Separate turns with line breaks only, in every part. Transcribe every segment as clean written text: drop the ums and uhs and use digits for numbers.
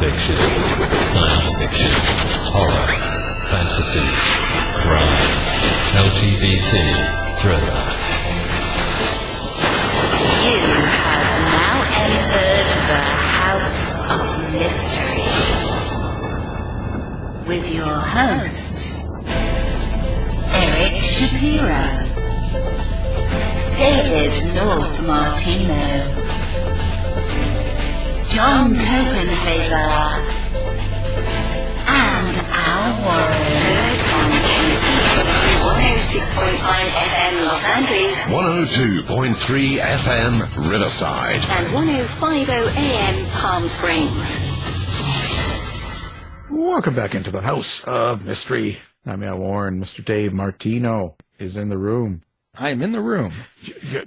fiction, science fiction, horror, fantasy, crime, LGBT, thriller.
You have now entered the House of Mystery with your hosts, Eric Shapiro, David North Martino, John Copenhaver, and Al Warren. Heard on KCAA 106.5 FM Los Angeles,
102.3 FM Riverside,
and 105.0 AM Palm Springs.
Welcome back into the House of Mystery. I'm Al Warren. Mr. Dave Martino is in the room.
I am in the room.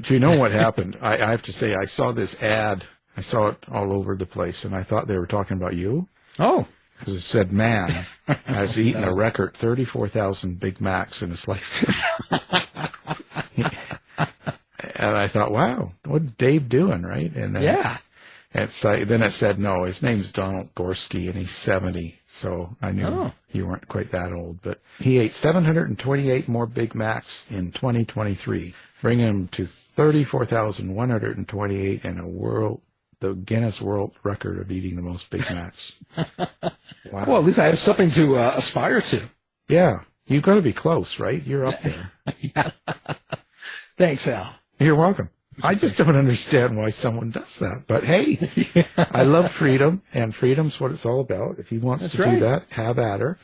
Do you know what happened? I have to say, I saw this ad. I saw it all over the place, and I thought they were talking about you.
Oh.
Because it said, man has eaten a record 34,000 Big Macs in his lifetime. And I thought, wow, what's Dave doing, right? And then,
yeah.
Then it said, no, his name's Donald Gorski, and he's 70. So I knew you weren't quite that old. But he ate 728 more Big Macs in 2023, bringing him to 34,128 in the Guinness World Record of eating the most Big Macs. Wow.
Well, at least I have something to aspire to.
Yeah. You've got to be close, right? You're up there.
Yeah. Thanks, Al.
You're welcome. I just don't understand why someone does that. But hey, I love freedom, and freedom's what it's all about. If he wants to do that, have at her.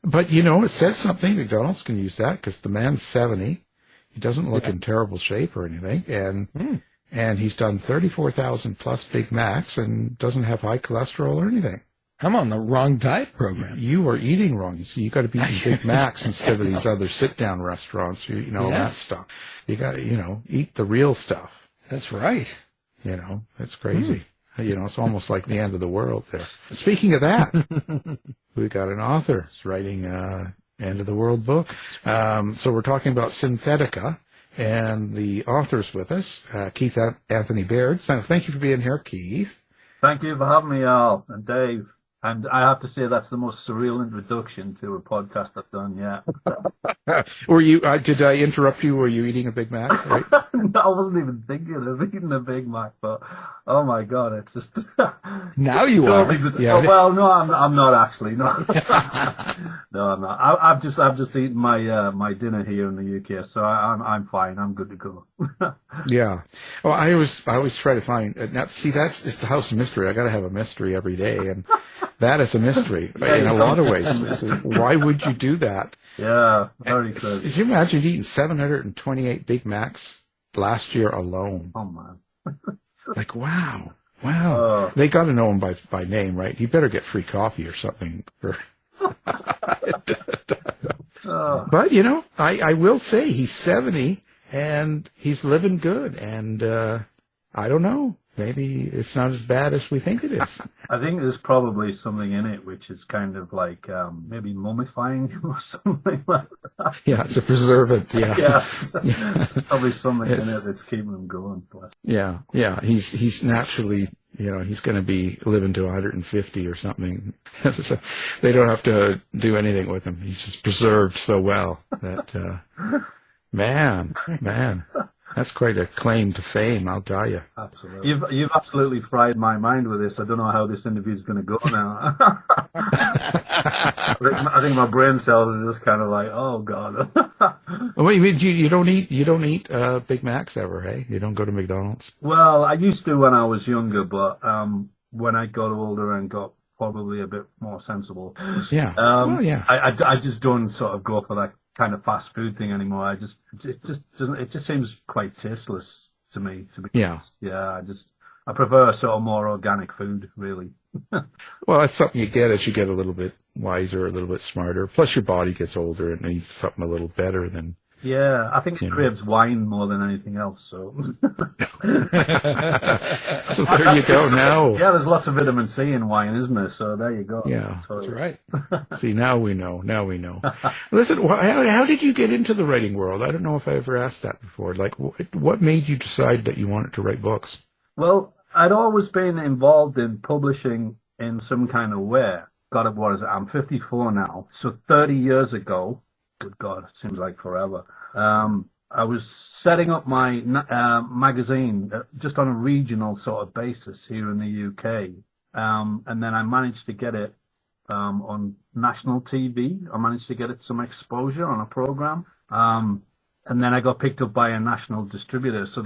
But, it said something. McDonald's can use that because the man's 70. He doesn't look in terrible shape or anything. And he's done 34,000 plus Big Macs and doesn't have high cholesterol or anything.
I'm on the wrong diet program.
You are eating wrong. So you got to be eating Big Macs instead of these other sit-down restaurants, that stuff. You got to, eat the real stuff.
That's right.
That's crazy. It's almost like the end of the world there. Speaking of that, we got an author who's writing end of the world book. So we're talking about THETICA, and the author's with us, Keith Anthony Baird. So thank you for being here, Keith.
Thank you for having me, Al and Dave. And I have to say that's the most surreal introduction to a podcast I've done yet.
Were you? Did I interrupt you? Were you eating a Big Mac? Right?
No, I wasn't even thinking of eating a Big Mac, but oh my God, it's just.
Now you are.
Yeah. Well, no, I'm not actually. No, no, I'm not. I've just eaten my dinner here in the UK, so I'm fine. I'm good to go.
Yeah. Well, I always try to find. Now, see, it's the House of Mystery. I got to have a mystery every day, and that is a mystery in a lot of ways. Why would you do that?
Yeah, very good.
Could you imagine eating 728 Big Macs last year alone?
Oh, man.
Like, wow. They got to know him by name, right? You better get free coffee or something. But, I will say he's 70 and he's living good. And I don't know. Maybe it's not as bad as we think it is.
I think there's probably something in it which is kind of like maybe mummifying him or something like that.
Yeah, it's a preservative. Yeah.
There's probably something in it that's keeping him going.
Yeah. He's naturally, he's going to be living to 150 or something. So they don't have to do anything with him. He's just preserved so well that, man. That's quite a claim to fame, I'll tell you.
Absolutely. You've absolutely fried my mind with this. I don't know how this interview is going to go now. I think my brain cells are just kind of like, oh God.
Well, you mean you don't eat Big Macs ever, hey? You don't go to McDonald's?
Well, I used to when I was younger, but when I got older and got probably a bit more sensible, I just don't sort of go for that kind of fast food thing anymore. It just seems quite tasteless to me, to be honest. Yeah, I prefer sort of more organic food, really.
Well, that's something you get as you get a little bit wiser, a little bit smarter. Plus your body gets older and needs something a little better than.
Yeah, I think it craves wine more than anything else, so.
So there you go now.
Yeah, there's lots of vitamin C in wine, isn't there? So there you go.
Yeah,
so,
that's right.
See, now we know. Listen, how did you get into the writing world? I don't know if I ever asked that before. Like, what made you decide that you wanted to write books?
Well, I'd always been involved in publishing in some kind of way. God, what is it? I'm 54 now. So 30 years ago, good God, it seems like forever. I was setting up my magazine just on a regional sort of basis here in the UK. And then I managed to get it on national TV. I managed to get it some exposure on a program. And then I got picked up by a national distributor. So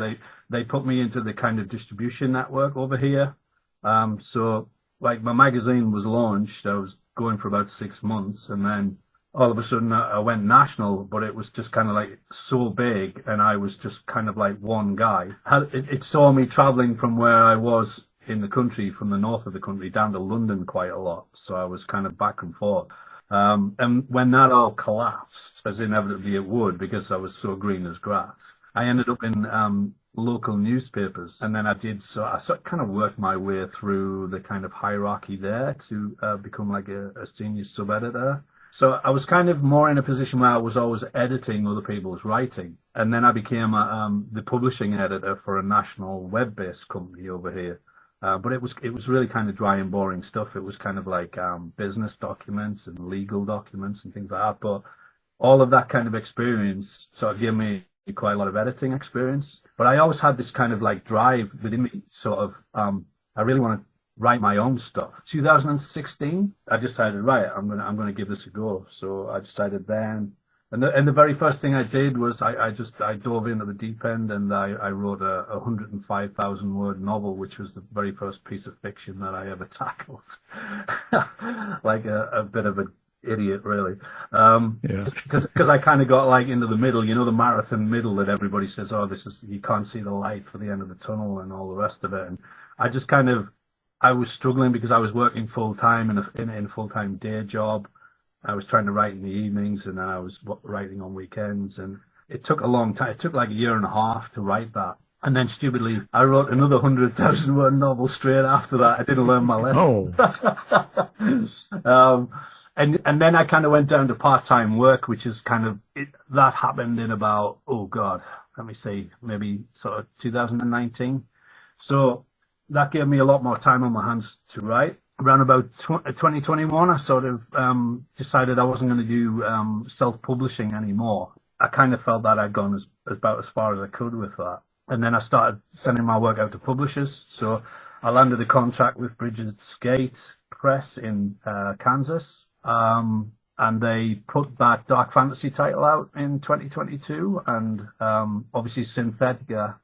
they put me into the kind of distribution network over here. So like my magazine was launched. I was going for about 6 months, and then all of a sudden I went national, but it was just kind of like so big, and I was just kind of like one guy. It saw me traveling from where I was in the country, from the north of the country down to London quite a lot. So I was kind of back and forth. And when that all collapsed, as inevitably it would, because I was so green as grass, I ended up in local newspapers. And then I kind of worked my way through the kind of hierarchy there to become like a senior sub-editor. So I was kind of more in a position where I was always editing other people's writing. And then I became the publishing editor for a national web-based company over here. But it was really kind of dry and boring stuff. It was kind of like business documents and legal documents and things like that. But all of that kind of experience sort of gave me quite a lot of editing experience. But I always had this kind of like drive within me, sort of, I really want to write my own stuff. 2016, I decided, right, I'm gonna give this a go. So I decided then. And the very first thing I did was I dove into the deep end, and I wrote a 105,000 word novel, which was the very first piece of fiction that I ever tackled. Like a bit of an idiot, really. Because I kind of got like into the middle, the marathon middle that everybody says, oh, you can't see the light for the end of the tunnel and all the rest of it. And I just I was struggling because I was working full time in a full-time day job. I was trying to write in the evenings, and then I was writing on weekends, and it took a long time. It took like a year and a half to write that. And then stupidly, I wrote another 100,000 word novel straight after that. I didn't learn my lesson.
Oh.
And then I kind of went down to part-time work, which is that happened in about, oh God, let me see, maybe sort of 2019. So that gave me a lot more time on my hands to write. Around about 2021, I sort of decided I wasn't going to do self-publishing anymore. I kind of felt that I'd gone about as far as I could with that. And then I started sending my work out to publishers. So I landed a contract with Bridget's Gate Press in Kansas. And they put that dark fantasy title out in 2022. And obviously Synthetica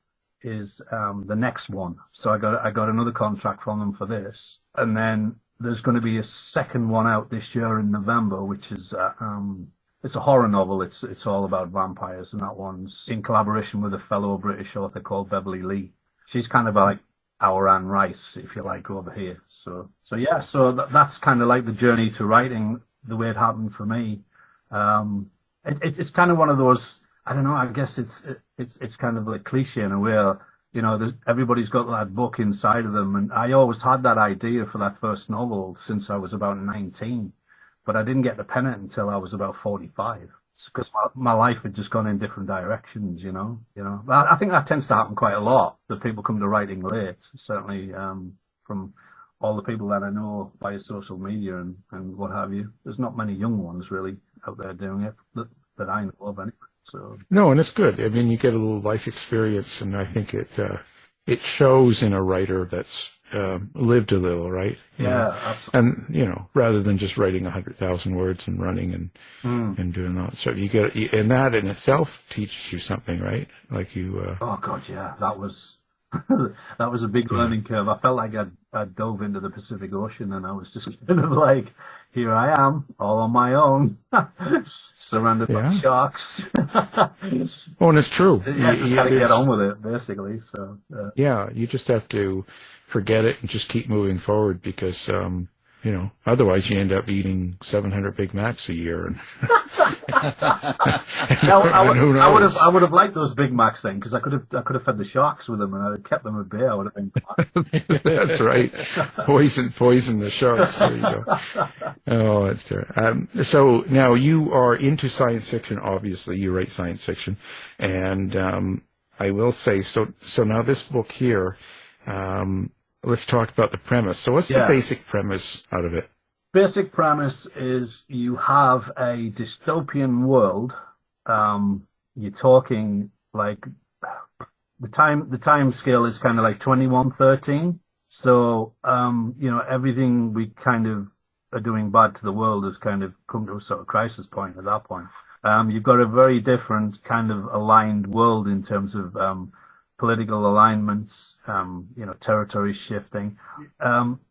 is the next one. So I got another contract from them for this. And then there's going to be a second one out this year in November, which is it's a horror novel. It's all about vampires, and that one's in collaboration with a fellow British author called Beverly Lee. She's kind of like our Anne Rice, if you like, over here. So that's kind of like the journey to writing, the way it happened for me. It's kind of one of those, I don't know, I guess it's kind of like cliche in a way. Everybody's got that book inside of them, and I always had that idea for that first novel since I was about 19, but I didn't get to pen it until I was about 45. It's because my life had just gone in different directions, I think that tends to happen quite a lot, that people come to writing late, certainly from all the people that I know via social media and what have you. There's not many young ones really out there doing it that I know of anyway. So. No,
and it's good. I mean, you get a little life experience, and I think it shows in a writer that's lived a little, right?
Yeah, absolutely.
And rather than just writing 100,000 words and running and doing that, so and that in itself teaches you something, right? Like you.
Oh God, yeah, that was a big learning curve. I felt like I'd dove into the Pacific Ocean, and I was just kind of like, here I am, all on my own, surrounded by sharks.
Oh, and it's true.
You just got to get on with it, basically. So
yeah, you just have to forget it and just keep moving forward, because otherwise you end up eating 700 Big Macs a year.
I would have liked those Big Macs then, because I could have fed the sharks with them, and I'd have kept them at bay. I would have been fine.
That's right. Poison the sharks. There you go. Oh, that's terrible. So now you are into science fiction. Obviously, you write science fiction, and I will say so. Now this book here. let's talk about the premise. So what's the basic premise out of it?
Basic premise is you have a dystopian world. You're talking like the time scale is kind of like 2113. So, everything we kind of are doing bad to the world has kind of come to a sort of crisis point at that point. You've got a very different kind of aligned world in terms of political alignments, territory shifting.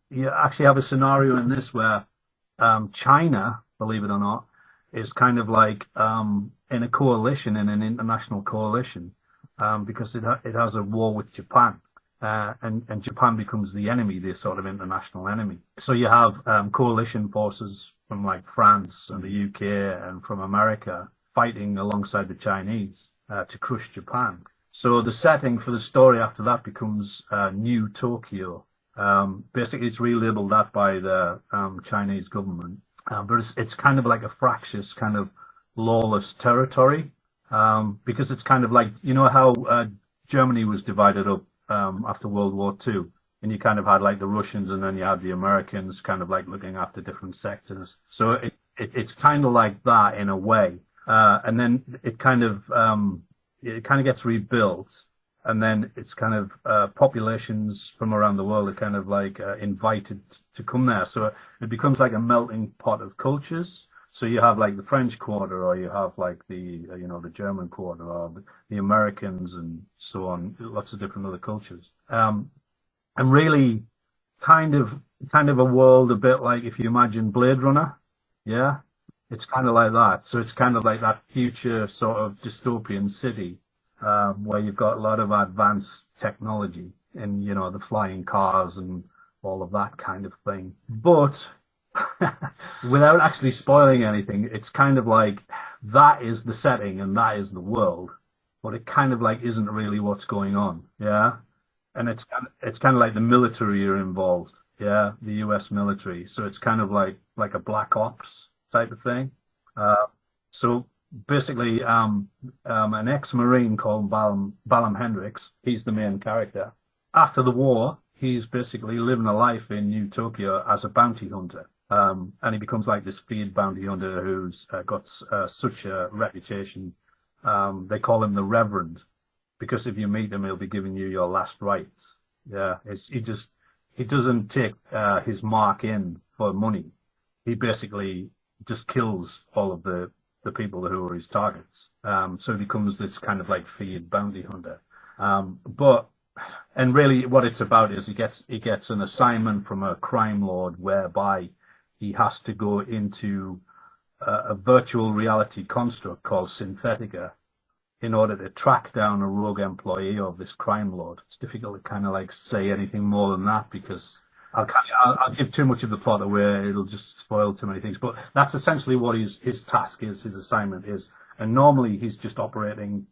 You actually have a scenario in this where China, believe it or not, is kind of like in a coalition, in an international coalition, because it has a war with Japan. And Japan becomes the enemy, the sort of international enemy. So you have coalition forces from like France and the UK and from America fighting alongside the Chinese to crush Japan. So the setting for the story after that becomes NeuTokyo. Basically, it's relabeled that by the Chinese government, but it's kind of like a fractious kind of lawless territory, because it's kind of like, how Germany was divided up after World War II, and you kind of had like the Russians and then you had the Americans kind of like looking after different sectors. So it's kind of like that in a way, and then it kind of gets rebuilt, and then it's kind of populations from around the world are kind of like invited to come there. So it becomes like a melting pot of cultures. So you have like the French Quarter, or you have like the the German Quarter, or the Americans, and so on. Lots of different other cultures, and really kind of a world a bit like if you imagine Blade Runner, yeah, it's kind of like that. So it's kind of like that future sort of dystopian city where you've got a lot of advanced technology and the flying cars and all of that kind of thing, but without actually spoiling anything, it's kind of like that is the setting and that is the world, but it kind of like isn't really what's going on, yeah. And it's kind of like the military are involved, yeah, the US military. So it's kind of like a black ops type of thing. So basically, an ex-Marine called Balaam Hendrix, he's the main character. After the war, he's basically living a life in NeuTokyo as a bounty hunter. And he becomes like this feared bounty hunter who's got such a reputation. They call him the Reverend, because if you meet him, he'll be giving you your last rites. Yeah, he doesn't take his mark in for money. He basically just kills all of the people who are his targets. So he becomes this kind of like feared bounty hunter. And really what it's about is he gets an assignment from a crime lord whereby he has to go into a virtual reality construct called THETICA in order to track down a rogue employee of this crime lord. It's difficult to kind of like say anything more than that because I'll give too much of the plot away. It'll just spoil too many things. But that's essentially what his task is, his assignment is. And normally he's just operating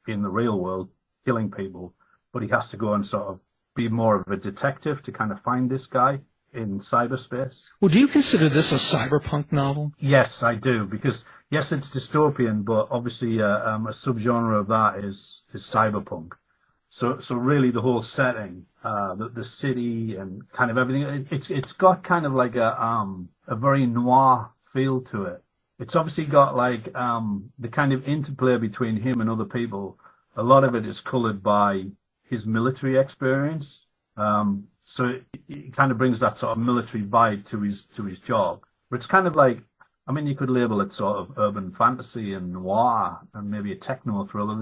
in the real world, killing people. But he has to go and sort of be more of a detective to kind of find this guy in cyberspace.
Well, do you consider this a cyberpunk novel?
Yes, I do, because yes, it's dystopian, but obviously a subgenre of that is cyberpunk. So really the whole setting, the city and kind of everything, it's got kind of like a very noir feel to it. It's obviously got like the kind of interplay between him and other people. A lot of it is colored by his military experience. So it kind of brings that sort of military vibe to his job. But it's kind of like, I mean, you could label it sort of urban fantasy and noir and maybe a techno thriller.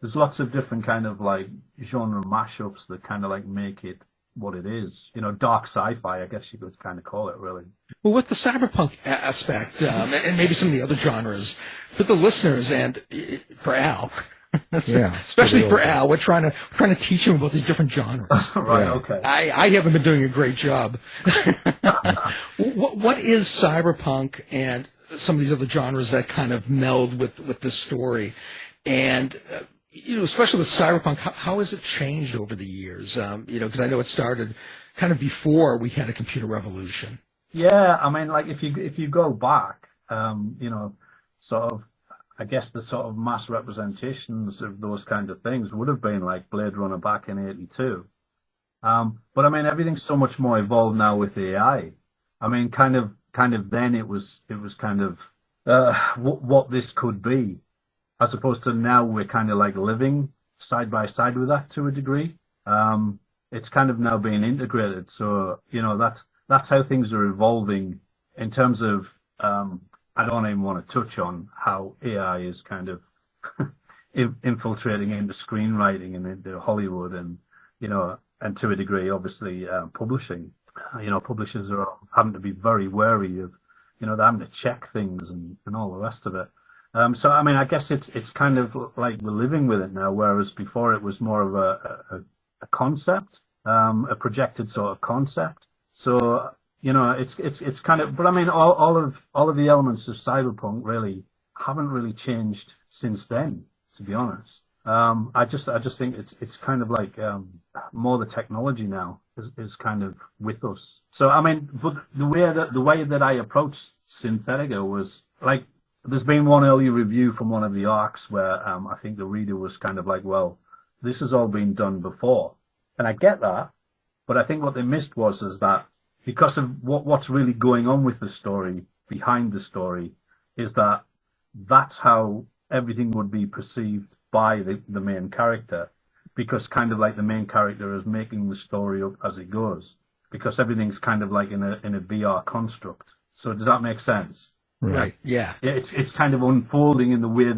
There's lots of different kind of like genre mashups that kind of like make it what it is. Dark sci-fi, I guess you could kind of call it, really.
Well, with the cyberpunk aspect, and maybe some of the other genres, for the listeners and for Al, especially for Al, we're trying to teach him about these different genres.
Right. Okay.
I haven't been doing a great job. What is cyberpunk and some of these other genres that kind of meld with this story, and especially with cyberpunk, how has it changed over the years? Because I know it started kind of before we had a computer revolution.
Yeah, I mean, like if you go back, sort of. I guess the sort of mass representations of those kind of things would have been like Blade Runner back in '82. But I mean, everything's so much more evolved now with AI. I mean, kind of then it was kind of what this could be, as opposed to now we're kind of like living side by side with that to a degree. It's kind of now being integrated. So, you know, that's how things are evolving in terms of, I don't even want to touch on how AI is kind of infiltrating into screenwriting and into Hollywood and, you know, and to a degree, obviously, publishing. You know, publishers are having to be very wary of, you know, they're having to check things and all the rest of it. So, I mean, I guess it's kind of like we're living with it now, whereas before it was more of a concept, a projected sort of concept. So, you know, it's kind of, but I mean, all of the elements of cyberpunk really haven't really changed since then, to be honest. I just think it's kind of like more the technology now is kind of with us. So I mean, but the way that I approached Synthetica was like, there's been one early review from one of the arcs where I think the reader was kind of like, well, this has all been done before, and I get that, but I think what they missed was that because of what's really going on with the story, behind the story, is that that's how everything would be perceived by the main character, because kind of like the main character is making the story up as it goes, because everything's kind of like in a VR construct. So does that make sense?
Right. Yeah.
It's kind of unfolding in the way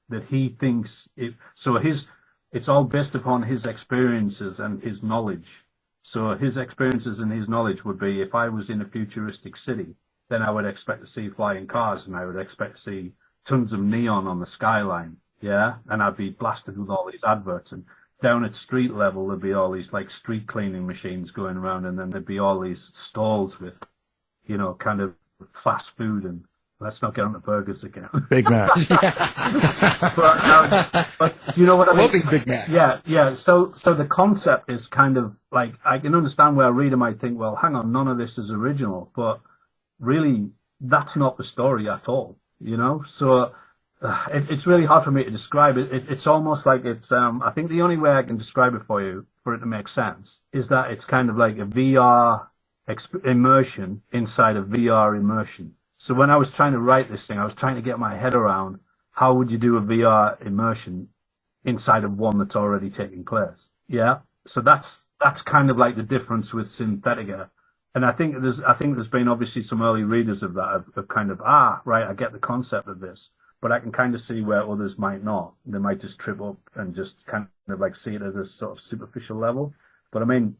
that he thinks it. So it's all based upon his experiences and his knowledge. So his experiences and his knowledge would be, if I was in a futuristic city, then I would expect to see flying cars and I would expect to see tons of neon on the skyline. Yeah. And I'd be blasted with all these adverts, and down at street level, there'd be all these like street cleaning machines going around, and then there'd be all these stalls with, you know, kind of fast food, and let's not get on the burgers again.
Big Mac.
but do you know what I mean?
Big Mac.
Yeah. So the concept is kind of like, I can understand where a reader might think, well, hang on, none of this is original, but really, that's not the story at all, you know? So it's really hard for me to describe it. It's almost like it's, I think the only way I can describe it for you, for it to make sense, is that it's kind of like a VR immersion inside a VR immersion. So when I was trying to write this thing, I was trying to get my head around how would you do a VR immersion inside of one that's already taking place. Yeah. So that's kind of like the difference with Synthetica. And I think there's been obviously some early readers of that have kind of, right, I get the concept of this, but I can kind of see where others might not. They might just trip up and just kind of like see it at a sort of superficial level. But I mean,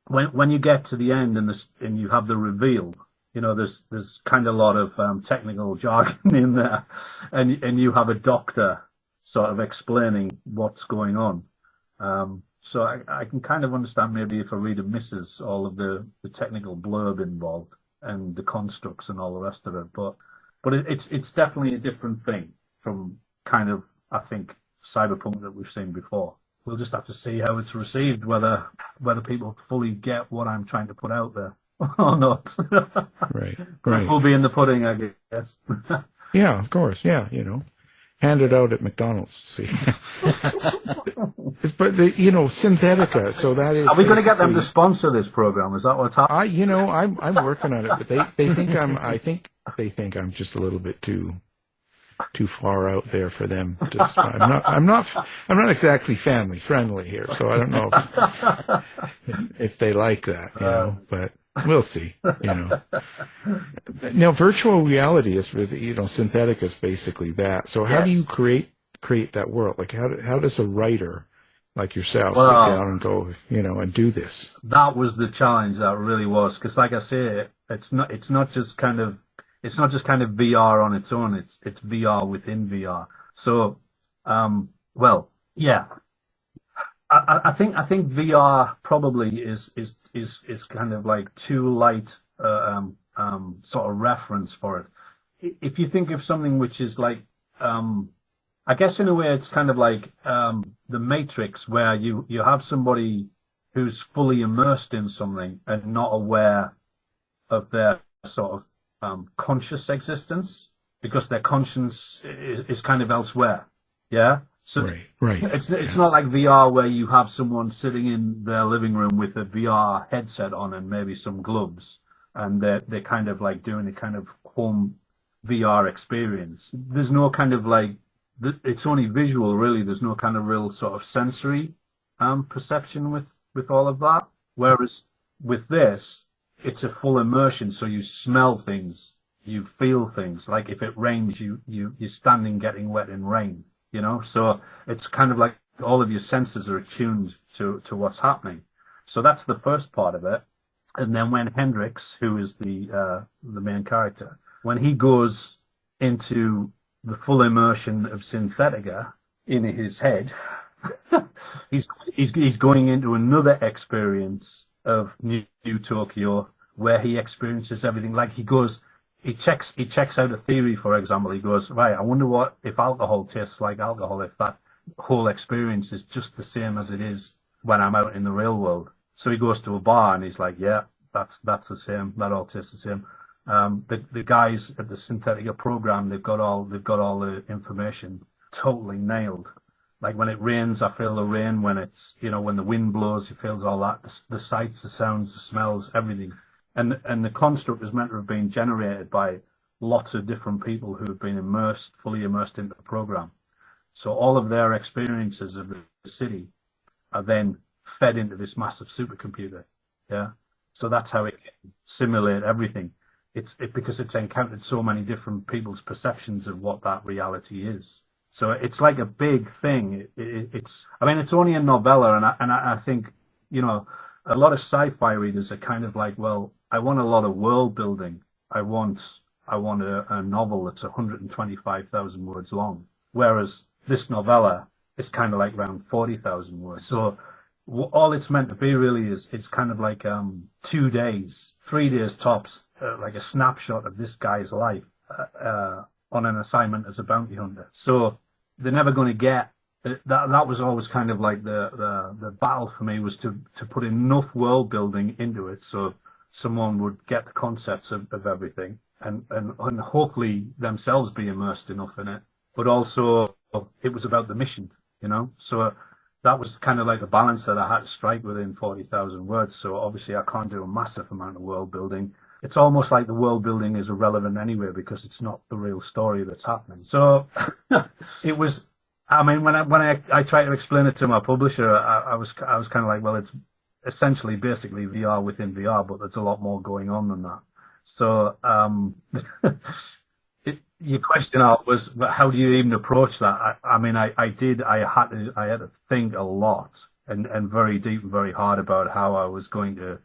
when you get to the end and you have the reveal, you know, there's kind of a lot of technical jargon in there, and you have a doctor sort of explaining what's going on. So I can kind of understand maybe if a reader misses all of the technical blurb involved and the constructs and all the rest of it. But it's definitely a different thing from kind of, I think, cyberpunk that we've seen before. We'll just have to see how it's received, whether people fully get what I'm trying to put out there or not.
Right.
Proof will be in the pudding, I guess.
Yeah, of course. Yeah, you know, hand it out at McDonald's. See, but Synthetica. So that is.
Are we going to get them to sponsor this program? Is that what's happening?
I'm working on it, but they think I think they think I'm just a little bit too far out there for them. I'm not exactly family friendly here, so I don't know if they like that, you know. But we'll see, you know. Now, virtual reality is really, Synthetica is basically that. So how do you create that world? Like how does a writer like yourself sit down and go, and do this? That was the challenge. That really was, because, like I say, it's not just kind of VR on its own. It's VR within VR. So, yeah. I think VR probably is kind of like too light sort of reference for it. If you think of something which is like, I guess in a way it's kind of like the Matrix, where you have somebody who's fully immersed in something and not aware of their sort of conscious existence, because their conscience is kind of elsewhere. Yeah.
So
right.
It's not like VR where you have someone sitting in their living room with a VR headset on and maybe some gloves, and they're kind of like doing a kind of home VR experience. There's no kind of like, it's only visual really. There's no kind of real sort of sensory perception with all of that. Whereas with this, it's a full immersion. So you smell things, you feel things. Like if it rains, you're standing getting wet in rain. You know, so it's kind of like all of your senses are attuned to what's happening. So that's the first part of it. And then when Hendrix, who is the main character, when he goes into the full immersion of SynthEtica in his head, he's going into another experience of NeuTokyo where he experiences everything. Like he checks out a theory, for example. He goes, right, I wonder what if alcohol tastes like alcohol, if that whole experience is just the same as it is when I'm out in the real world. So he goes to a bar and he's like, yeah, that's the same. That all tastes the same. The guys at the SynthEtica program, they've got all the information totally nailed. Like when it rains, I feel the rain. When it's, when the wind blows, he feels all that. The sights, the sounds, the smells, everything. And the construct is meant to have been generated by lots of different people who have been fully immersed into the program. So all of their experiences of the city are then fed into this massive supercomputer. Yeah. So that's how it can simulate everything. Because it's encountered so many different people's perceptions of what that reality is. So it's like a big thing. It's only a novella, and I think, a lot of sci-fi readers are kind of like, well, I want a lot of world building. I want a novel that's 125,000 words long. Whereas this novella is kind of like around 40,000 words. So all it's meant to be really is it's kind of like 2 days, 3 days tops, like a snapshot of this guy's life on an assignment as a bounty hunter. So they're never going to get that. Was always kind of like the battle for me, was to put enough world building into it so someone would get the concepts of everything and hopefully themselves be immersed enough in it. But also it was about the mission, So that was kind of like the balance that I had to strike within 40,000 words. So obviously I can't do a massive amount of world building. It's almost like the world building is irrelevant anyway because it's not the real story that's happening. So it was, when I tried to explain it to my publisher, I was kind of like, well, it's essentially basically VR within VR, but there's a lot more going on than that. So your question was, how do you even approach that? I had to think a lot and very deep and very hard about how I was going to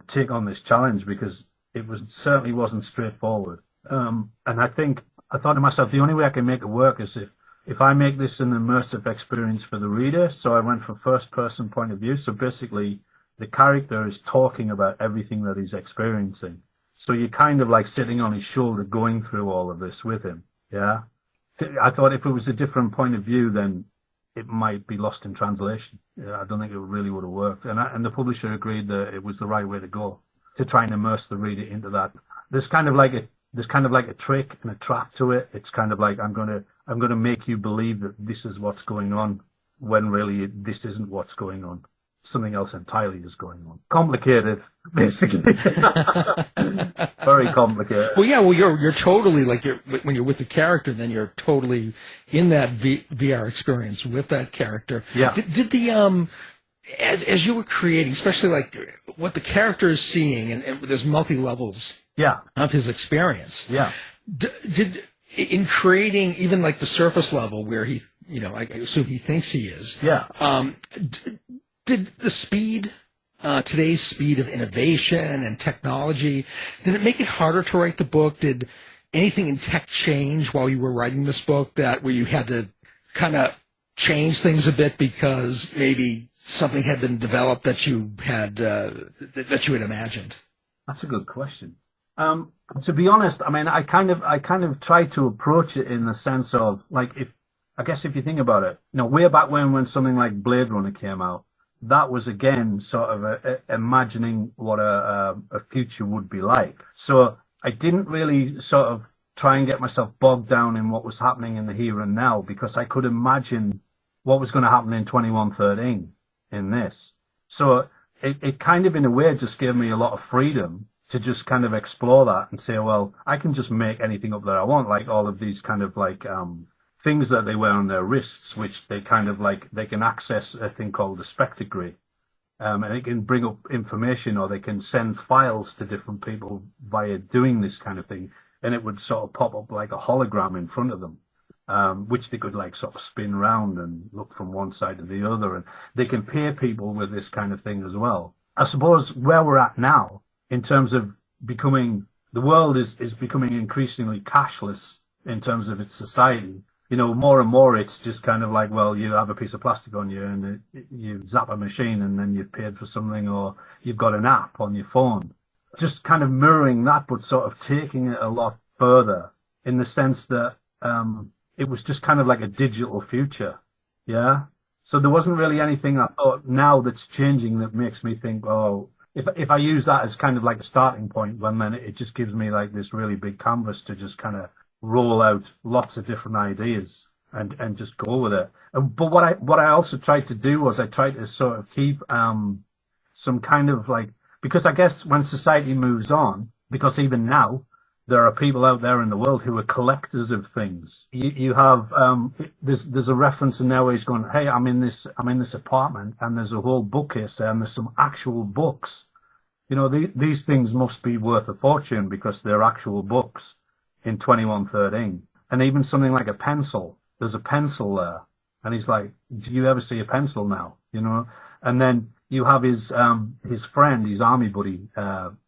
take on this challenge, because it certainly wasn't straightforward. And I thought to myself, the only way I can make it work is if I make this an immersive experience for the reader. So I went from first person point of view. So basically the character is talking about everything that he's experiencing. So you're kind of like sitting on his shoulder going through all of this with him. Yeah. I thought if it was a different point of view, then it might be lost in translation. I don't think it really would have worked. And the publisher agreed that it was the right way to go, to try and immerse the reader into that. There's kind of like a trick and a trap to it. It's kind of like I'm going to make you believe that this is what's going on when really this isn't what's going on. Something else entirely is going on. Complicated, basically. Very complicated.
Well, yeah. Well, you're totally like when you're with the character, then you're totally in that VR experience with that character.
Yeah.
Did the as you were creating, especially like what the character is seeing, and there's multi levels.
Yeah.
Of his experience.
Yeah.
Did in creating even like the surface level where he, I assume he thinks he is.
Yeah.
Did the speed, today's speed of innovation and technology, did it make it harder to write the book? Did anything in tech change while you were writing this book where you had to kind of change things a bit because maybe something had been developed that you had imagined?
That's a good question. To be honest, I kind of tried to approach it in the sense of like, if you think about it, way back when something like Blade Runner came out, that was again sort of imagining what a future would be like. So I didn't really sort of try and get myself bogged down in what was happening in the here and now, because I could imagine what was going to happen in 2113 in this. So it kind of, in a way, just gave me a lot of freedom to just kind of explore that and say, well, I can just make anything up that I want, like all of these kind of like things that they wear on their wrists, which they kind of like, they can access a thing called the spectrography. And it can bring up information, or they can send files to different people via doing this kind of thing. And it would sort of pop up like a hologram in front of them, which they could like sort of spin around and look from one side to the other. And they can pay people with this kind of thing as well. I suppose where we're at now, in terms of becoming, the world is becoming increasingly cashless in terms of its society. You know, more and more it's just kind of like, well, you have a piece of plastic on you and you zap a machine and then you've paid for something, or you've got an app on your phone. Just kind of mirroring that, but sort of taking it a lot further, in the sense that it was just kind of like a digital future. Yeah. So there wasn't really anything I thought now that's changing that makes me think, oh, if I use that as kind of like a starting point, well, then it just gives me like this really big canvas to just kind of roll out lots of different ideas and just go with it. But what I also tried to do was I tried to sort of keep some kind of like, because I guess when society moves on, because even now there are people out there in the world who are collectors of things. You have there's a reference in there where he's going, hey, I'm in this apartment and there's a whole bookcase there and there's some actual books. You know, these things must be worth a fortune because they're actual books in 2113. And even something like a pencil, there's a pencil there. And he's like, do you ever see a pencil now? You know? And then you have his friend, his army buddy,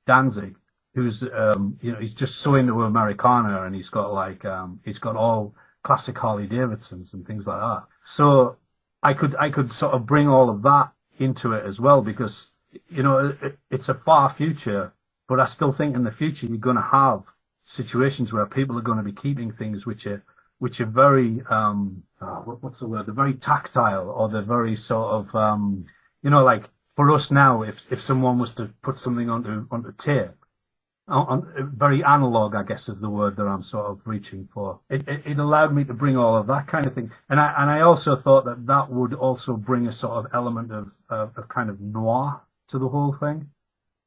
Danzig, who's, you know, he's just so into Americana, and he's got like, he's got all classic Harley Davidsons and things like that. So I could sort of bring all of that into it as well, because, you know, it's a far future, but I still think in the future you're going to have situations where people are going to be keeping things which are very, what's the word? They're very tactile, or they're very sort of, you know, like for us now, if someone was to put something onto tape, very analog, I guess is the word that I'm sort of reaching for. It allowed me to bring all of that kind of thing. And I also thought that would also bring a sort of element of kind of noir to the whole thing,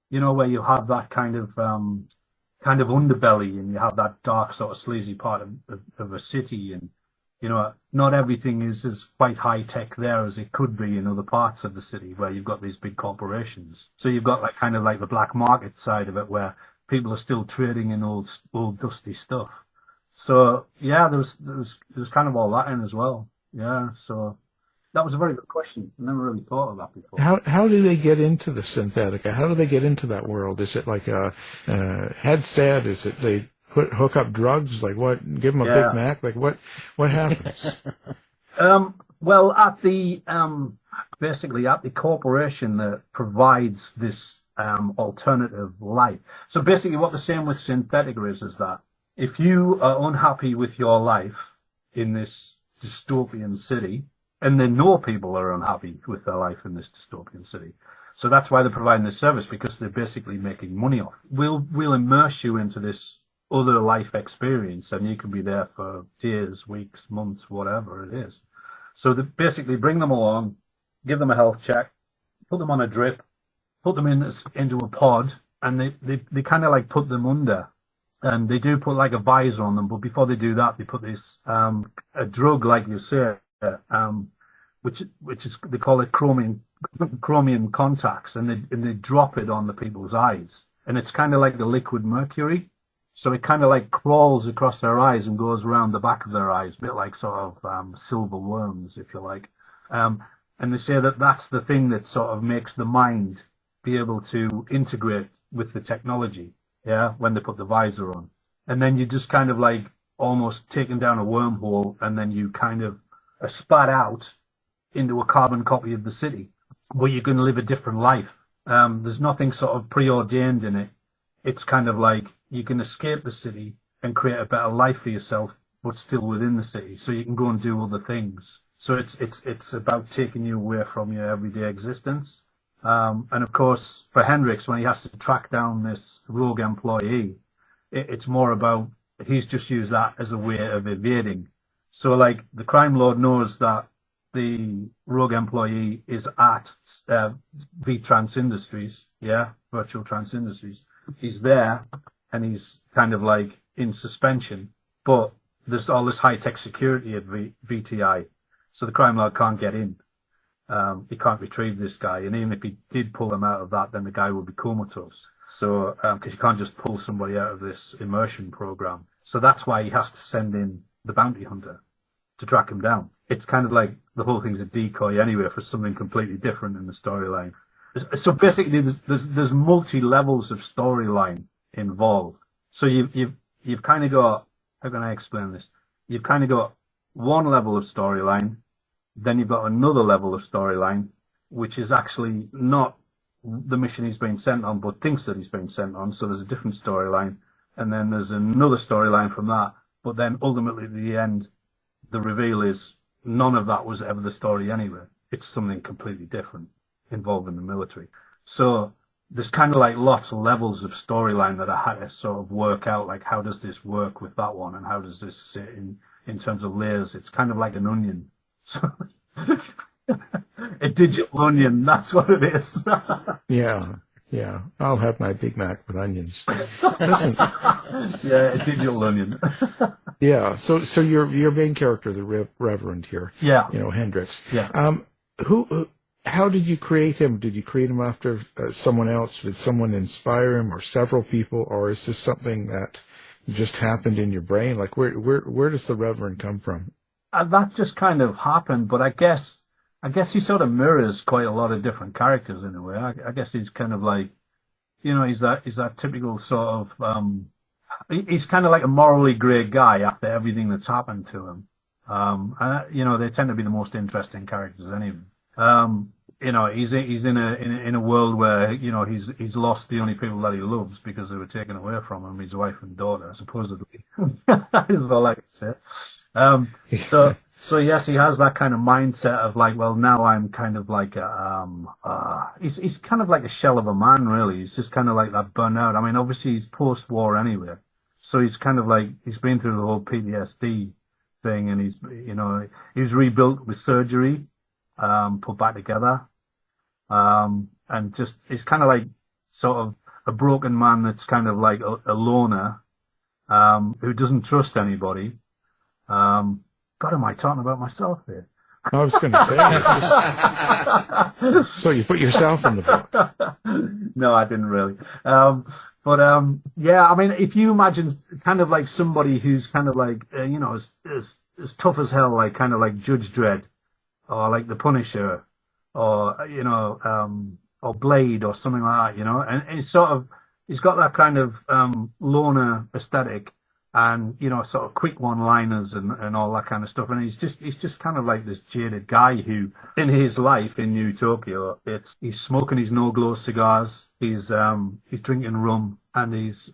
you know, where you have that kind of underbelly, and you have that dark sort of sleazy part of a city. And, you know, not everything is as quite high tech there as it could be in other parts of the city where you've got these big corporations. So you've got like kind of like the black market side of it where people are still trading in old dusty stuff. So yeah, there's kind of all that in as well. Yeah. So that was a very good question. I never really thought of that before.
How do they get into the Synthetica? How do they get into that world? Is it like a headset? Is it they hook up drugs? Like what? Give them a Big Mac? Like what happens?
Well, at the basically at the corporation that provides this alternative life. So basically, what they're saying with Synthetica is that if you are unhappy with your life in this dystopian city, and they know people are unhappy with their life in this dystopian city. So that's why they're providing this service, because they're basically making money off it. We'll immerse you into this other life experience, and you can be there for days, weeks, months, whatever it is. So they basically bring them along, give them a health check, put them on a drip, put them into a pod, and they kind of like put them under. And they do put like a visor on them, but before they do that, they put this a drug, like you say, which is, they call it chromium contacts, and they drop it on the people's eyes, and it's kind of like the liquid mercury, so it kind of like crawls across their eyes and goes around the back of their eyes, a bit like sort of silver worms, if you like. And they say that that's the thing that sort of makes the mind be able to integrate with the technology. Yeah, when they put the visor on, and then you just kind of like almost taken down a wormhole, and then you kind of are spat out into a carbon copy of the city where you're going to live a different life. There's nothing sort of preordained in it. It's kind of like you can escape the city and create a better life for yourself, but still within the city, so you can go and do other things. So it's about taking you away from your everyday existence. And of course, for Hendrix, when he has to track down this rogue employee, it's more about, he's just used that as a way of evading. So like the crime lord knows that the rogue employee is at V-Trans Industries, Virtual Trans Industries. He's there, and he's kind of like in suspension, but there's all this high-tech security at VTI, so the crime lord can't get in. He can't retrieve this guy, and even if he did pull him out of that, then the guy would be comatose. So, because you can't just pull somebody out of this immersion program. So that's why he has to send in the bounty hunter to track him down. It's kind of like the whole thing's a decoy anyway for something completely different in the storyline. So basically, there's multi-levels of storyline involved. So you've kind of got, how can I explain this? You've kind of got one level of storyline, then you've got another level of storyline, which is actually not the mission he's been sent on, but thinks that he's been sent on. So there's a different storyline, and then there's another storyline from that. But then ultimately at the end, the reveal is none of that was ever the story anyway. It's something completely different involving the military. So there's kind of like lots of levels of storyline that I had to sort of work out, like how does this work with that one, and how does this sit in terms of layers. It's kind of like an onion. So a digital onion, that's what it is.
Yeah. I'll have my Big Mac with onions. Listen.
Yeah, a digital onion.
Yeah. So your main character, the Reverend here.
Yeah.
Hendrix.
Yeah.
How did you create him? Did you create him after someone else? Did someone inspire him, or several people, or is this something that just happened in your brain? Like where does the Reverend come from?
That just kind of happened, but I guess he sort of mirrors quite a lot of different characters in a way. I guess he's kind of like, he's that typical sort of, he's kind of like a morally grey guy after everything that's happened to him. And, they tend to be the most interesting characters anyway. He's in a world where, he's lost the only people that he loves because they were taken away from him, his wife and daughter, supposedly. Is all I can say. So yes, he has that kind of mindset of like, well, now I'm kind of like he's kind of like a shell of a man, really. He's just kind of like that burnout. I mean, obviously he's post-war anyway, so he's kind of like, he's been through the whole PTSD thing, and he was rebuilt with surgery, put back together, and just, he's kind of like sort of a broken man that's kind of like a loner, who doesn't trust anybody. God, am I talking about myself here?
I was going to say. So you put yourself in the book.
No, I didn't really. Yeah, I mean, if you imagine kind of like somebody who's kind of like, as tough as hell, like kind of like Judge Dredd, or like the Punisher, or, or Blade, or something like that, and he's got that kind of, loner aesthetic, and sort of quick one-liners and all that kind of stuff, and he's just kind of like this jaded guy who, in his life in NeuTokyo, he's smoking his no-glow cigars, he's drinking rum, and he's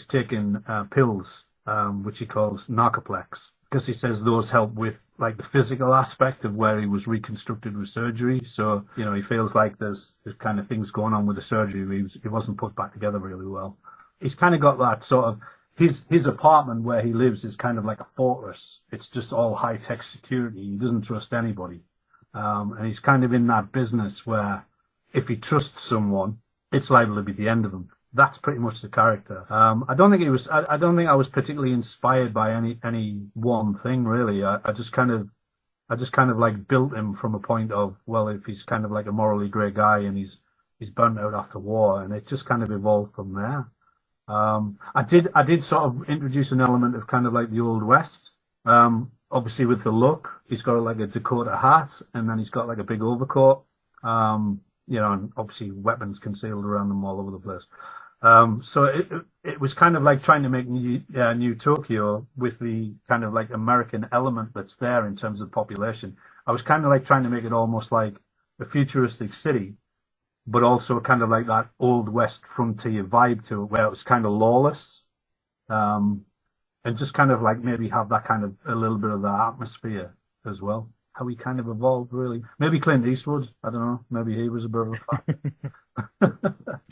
taking pills, which he calls narcoplex, because he says those help with like the physical aspect of where he was reconstructed with surgery. So he feels like there's kind of things going on with the surgery. He wasn't put back together really well. He's kind of got that sort of, his apartment where he lives is kind of like a fortress. It's just all high-tech security. He doesn't trust anybody. And he's kind of in that business where if he trusts someone, it's liable to be the end of him. That's pretty much the character. I don't think I was particularly inspired by any one thing, really. I just kind of like built him from a point of, well, if he's kind of like a morally grey guy and he's burnt out after war, and it just kind of evolved from there. I did sort of introduce an element of kind of like the Old West. Obviously with the look, he's got like a Dakota hat, and then he's got like a big overcoat. And obviously weapons concealed around them all over the place. So it was kind of like trying to make NeuTokyo with the kind of like American element that's there in terms of population. I was kind of like trying to make it almost like a futuristic city, but also kind of like that Old West frontier vibe to it, where it was kind of lawless, and just kind of like maybe have that kind of a little bit of that atmosphere as well. How he kind of evolved, really. Maybe Clint Eastwood, I don't know. Maybe he was a bit of a fan.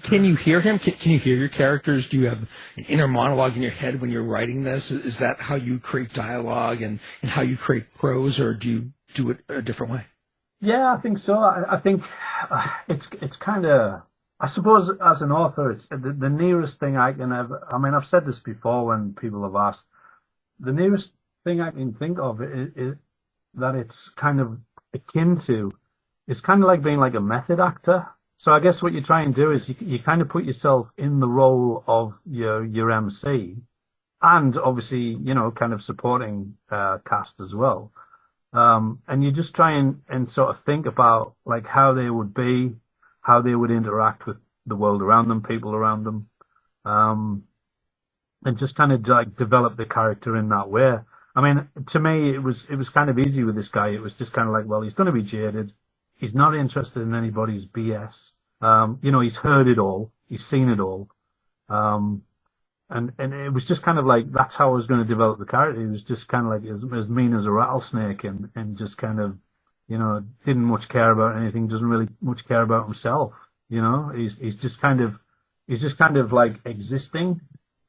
Can you hear him? Can you hear your characters? Do you have an inner monologue in your head when you're writing this? Is that how you create dialogue and how you create prose, or do you do it a different way?
Yeah, I think so. I think it's kind of, I suppose as an author, it's the nearest thing I can ever, I mean, I've said this before when people have asked, the nearest thing I can think of is that it's kind of akin to, it's kind of like being like a method actor. So I guess what you try and do is you kind of put yourself in the role of your MC, and obviously, kind of supporting cast as well. And you just try and sort of think about like how they would be, how they would interact with the world around them, people around them, and just kind of like develop the character in that way. I mean, to me, it was kind of easy with this guy. It was just kind of like, well, he's going to be jaded. He's not interested in anybody's BS. He's heard it all. He's seen it all. And it was just kind of like, that's how I was going to develop the character. He was just kind of like as mean as a rattlesnake and just kind of, didn't much care about anything, doesn't really much care about himself. He's just kind of like existing.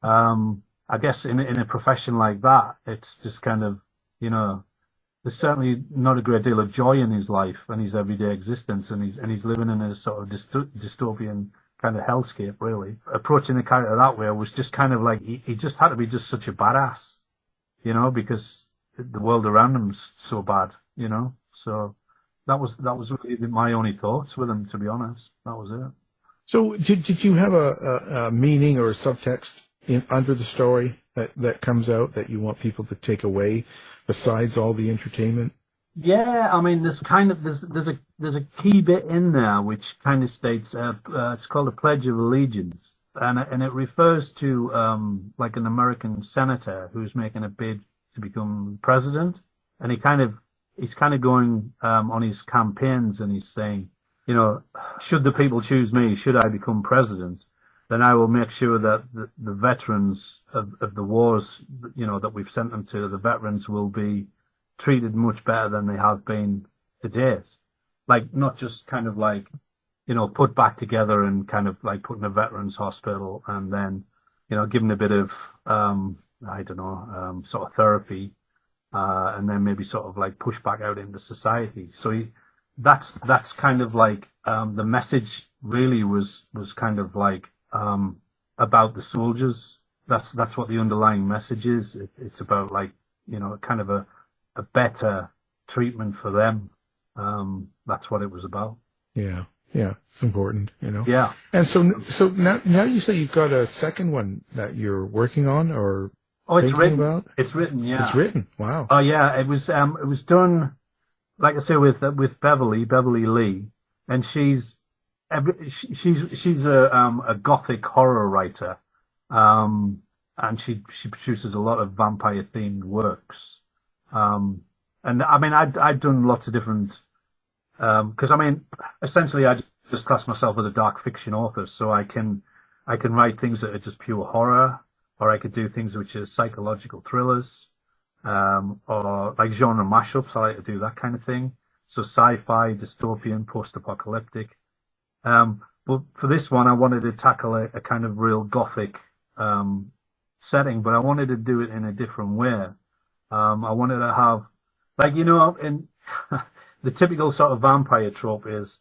I guess in a profession like that, it's just kind of, there's certainly not a great deal of joy in his life and his everyday existence, and he's living in a sort of dystopian kind of hellscape, really. Approaching the character that way was just kind of like, he just had to be just such a badass, because the world around him's so bad, So that was really my only thoughts with him, to be honest. That was it.
So did you have a meaning or a subtext under the story that comes out that you want people to take away besides all the entertainment?
Yeah, I mean, there's a key bit in there which kind of states it's called a Pledge of Allegiance, and it refers to like an American senator who's making a bid to become president, and he's kind of going on his campaigns, and he's saying, should the people choose me, should I become president, then I will make sure that the veterans of the wars, that we've sent them to, the veterans will be treated much better than they have been to date. Like, not just kind of like, put back together and kind of like put in a veterans hospital and then, given a bit of, sort of therapy, and then maybe sort of like push back out into society. So that's kind of like, the message really was kind of like, about the soldiers. That's what the underlying message is. It's about like, kind of a better treatment for them. That's what it was about. Yeah,
it's important,
Yeah.
And so now you say you've got a second one that you're working on or
it's written.
About?
It's written, yeah.
It's written. Wow.
Oh yeah, it was done, like I say, with Beverly Lee, and she's a gothic horror writer, and she produces a lot of vampire themed works. And I mean, I'd done lots of different, because I mean, essentially I just class myself as a dark fiction author, so I can write things that are just pure horror, or I could do things which are psychological thrillers, or like genre mashups. I like to do that kind of thing. So sci-fi, dystopian, post-apocalyptic. But for this one, I wanted to tackle a kind of real gothic setting, but I wanted to do it in a different way. I wanted to have, like, in the typical sort of vampire trope is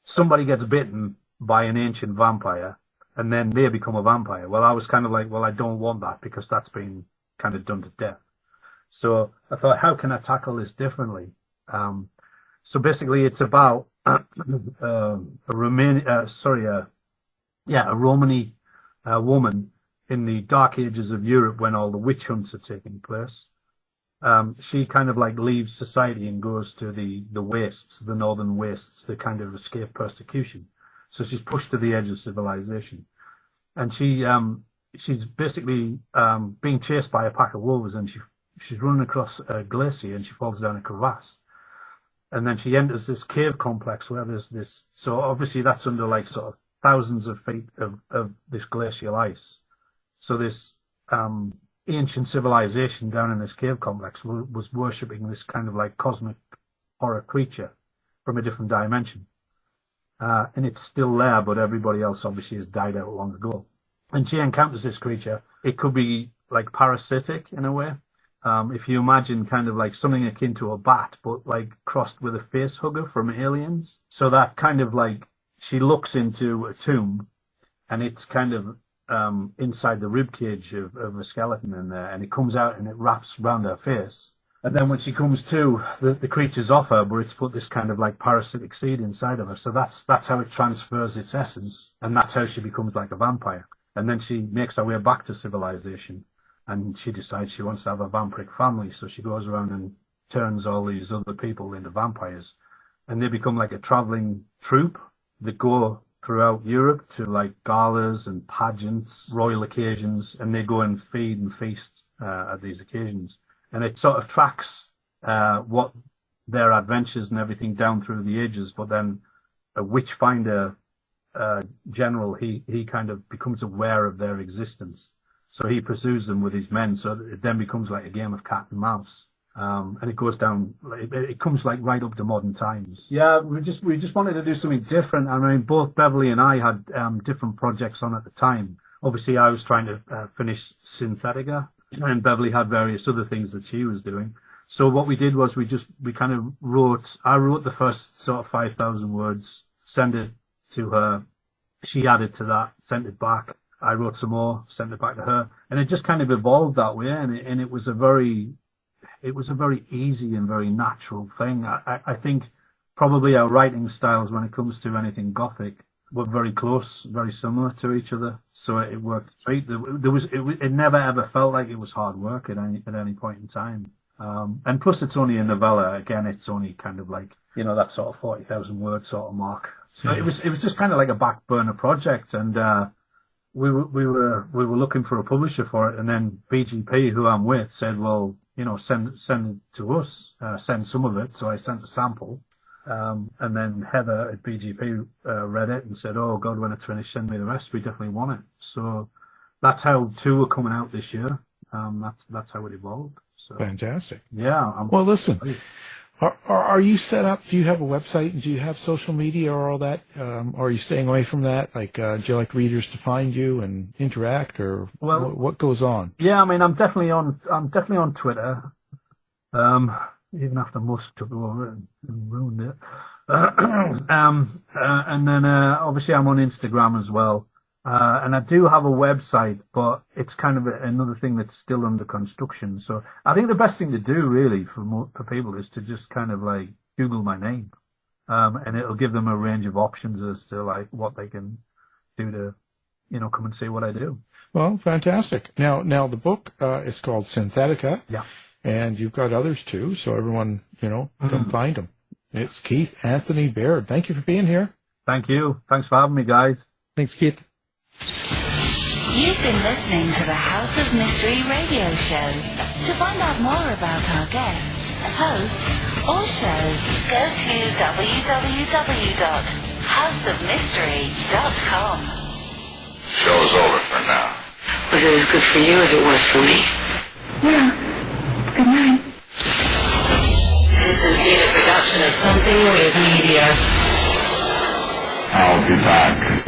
somebody gets bitten by an ancient vampire and then they become a vampire. Well, I was kind of like, well, I don't want that because that's been kind of done to death. So I thought, how can I tackle this differently? So basically it's about a Romani woman in the dark ages of Europe when all the witch hunts are taking place. She kind of like leaves society and goes to the wastes, the northern wastes, to kind of escape persecution. So she's pushed to the edge of civilization, and she's basically being chased by a pack of wolves, and she's running across a glacier and she falls down a crevasse. And then she enters this cave complex where there's this, so obviously that's under like sort of thousands of feet of this glacial ice. So this ancient civilization down in this cave complex was worshipping this kind of like cosmic horror creature from a different dimension. And it's still there, but everybody else obviously has died out long ago. And she encounters this creature. It could be like parasitic in a way. if you imagine kind of like something akin to a bat, but like crossed with a face hugger from Aliens. So that kind of like, she looks into a tomb, and it's kind of inside the rib cage of a skeleton in there, and it comes out and it wraps around her face. And then when she comes to, the creature's off her, but it's put this kind of like parasitic seed inside of her. So that's how it transfers its essence, and that's how she becomes like a vampire. And then she makes her way back to civilization, and she decides she wants to have a vampiric family. So she goes around and turns all these other people into vampires, and they become like a traveling troupe that go throughout Europe to like galas and pageants, royal occasions, and they go and feed and feast at these occasions. And it sort of tracks what their adventures and everything down through the ages. But then a witchfinder general, he kind of becomes aware of their existence. So he pursues them with his men. So it then becomes like a game of cat and mouse. And it goes down, it comes like right up to modern times. Yeah, we just wanted to do something different. I mean, both Beverly and I had different projects on at the time. Obviously, I was trying to finish THETICA, and Beverly had various other things that she was doing. So what we did was we kind of I wrote the first sort of 5,000 words, sent it to her. She added to that, sent it back. I wrote some more, sent it back to her. And it just kind of evolved that way. And it was a very easy and very natural thing. I think probably our writing styles when it comes to anything Gothic were very close, very similar to each other. So it worked great. It never ever felt like it was hard work at any point in time. And plus it's only a novella. Again, it's only kind of like, that sort of 40,000 word sort of mark. So it was just kind of like a back burner project. And, we were looking for a publisher for it. And then BGP, who I'm with, said, well, send it to us, send some of it. So I sent a sample. And then Heather at BGP read it and said, oh, God, when it's finished, send me the rest. We definitely want it. So that's how 2 are coming out this year. That's how it evolved. So,
fantastic.
Yeah.
Well, listen, are you set up? Do you have a website? Do you have social media or all that? Or are you staying away from that? Like, do you like readers to find you and interact, or what goes on?
Yeah, I mean, I'm definitely on Twitter. Even after Musk took over and ruined it. And then obviously I'm on Instagram as well. And I do have a website, but it's kind of another thing that's still under construction. So I think the best thing to do really for people is to just kind of like Google my name. And it'll give them a range of options as to like what they can do to, come and see what I do.
Well, fantastic. Now the book is called THETICA.
Yeah.
And you've got others too, so everyone, come find them. It's Keith Anthony Baird. Thank you for being here.
Thank you. Thanks for having me, guys.
Thanks, Keith.
You've been listening to the House of Mystery radio show. To find out more about our guests, hosts, or shows, go to www.houseofmystery.com.
Show's over for now.
Was it as good for you as it was for me?
Yeah. Good night.
This has been a production of Something Weird Media.
I'll be back.